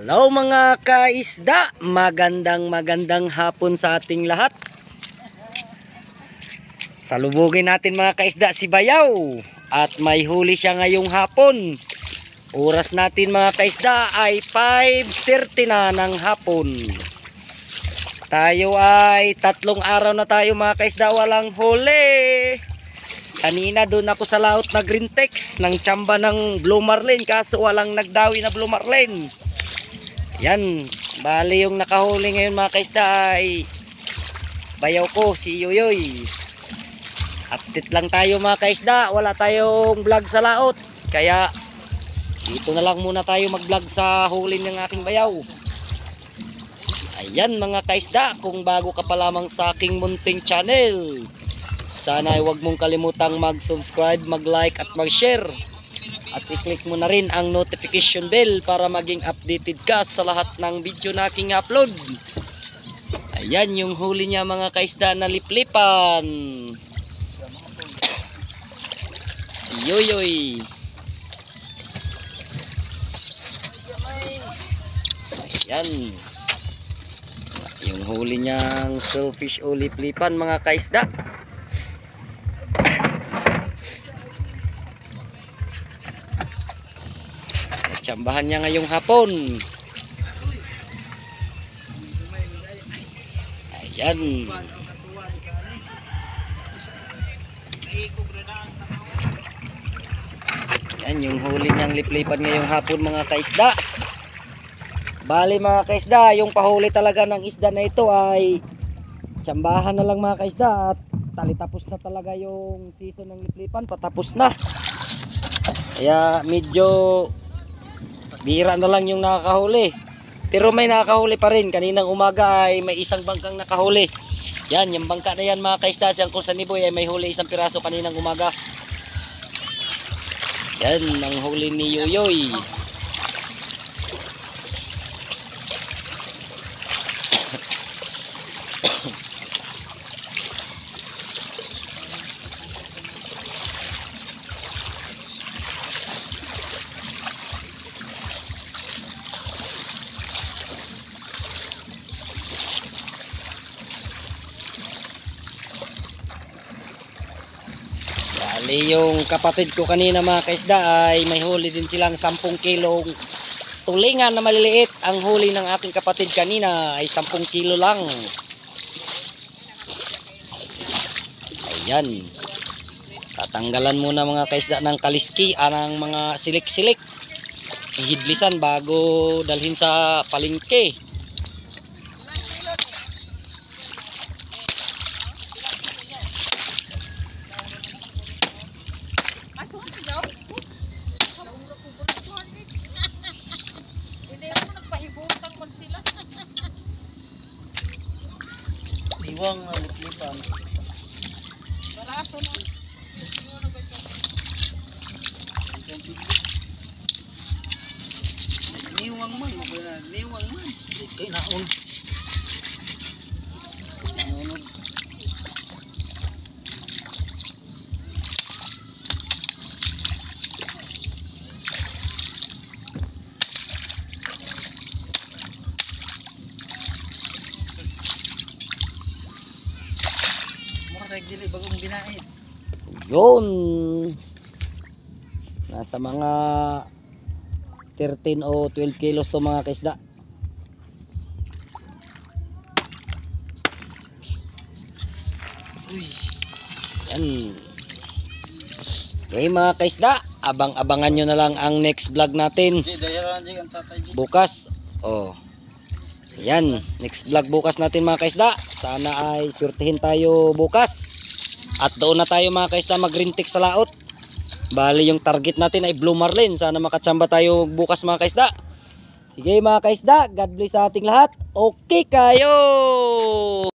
Hello mga kaisda, magandang hapon sa ating lahat. Salubugin natin mga kaisda si Bayaw at may huli siya ngayong hapon. Oras natin mga kaisda ay 5:30 na ng hapon. Tayo ay 3 araw na tayo mga kaisda walang huli. Kanina doon ako sa laot na Green Tex ng tsamba ng Blue Marlin, kaso walang nagdawi na Blue Marlin. Yan, bali yung nakahuli ngayon mga kaisda ay bayaw ko, si Yoyoy. Update lang tayo mga kaisda, wala tayong vlog sa laot, kaya dito na lang muna tayo mag vlog sa huli ng aking bayaw. Ayan mga kaisda, kung bago ka pa lamang sa aking munting channel, sana ay huwag mong kalimutang mag subscribe, mag like at mag share. At i-click mo na rin ang notification bell para maging updated ka sa lahat ng video na aking upload. Ayan yung huli niya mga kaisda na liplipan. Si Yoyoy. Ayan. Yung huli niyang shellfish o liplipan mga kaisda. Tsambahan niya ngayong hapon. Ayan. Ayan yung huli niyang liplipan ngayong hapon mga kaisda. Bali mga kaisda, yung pahuli talaga ng isda na ito ay tsambahan na lang mga kaisda. At talitapos na talaga yung season ng liplipan, patapos na. Kaya medyo bihira na lang yung nakakahuli. Pero may nakakahuli pa rin. Kaninang umaga ay may isang bangkang nakahuli. Yan, yung bangka na yan mga kaisda, si Uncle Saniboy ay may huli isang piraso kaninang umaga. Yan, ang huli ni Yoyoy. Bali yung kapatid ko kanina mga kaisda ay may huli din silang 10 kilong tulingan na maliliit. Ang huli ng aking kapatid kanina ay 10 kilo lang. Ayan. Tatanggalan muna mga kaisda ng kaliski, ng mga silik-silik. Ihidlisan bago dalhin sa palengke. Iwang liplipan. Barato na. Niwang man, niwang man. Kay naon. Naon. Dili bagong binaid. Yun. Nasa mga 13 o 12 kilos to mga kaisda. Uy. Yan. Okay mga kaisda, abang-abangan nyo na lang ang next vlog natin bukas. Oh. Yan, next vlog bukas natin mga kaisda. Sana ay surtihin tayo bukas. At doon na tayo mga kaisda mag Green Tex sa laot. Bali yung target natin ay Blue Marlin. Sana makatsamba tayo bukas mga kaisda. Sige mga kaisda, God bless sa ating lahat. Okay kayo.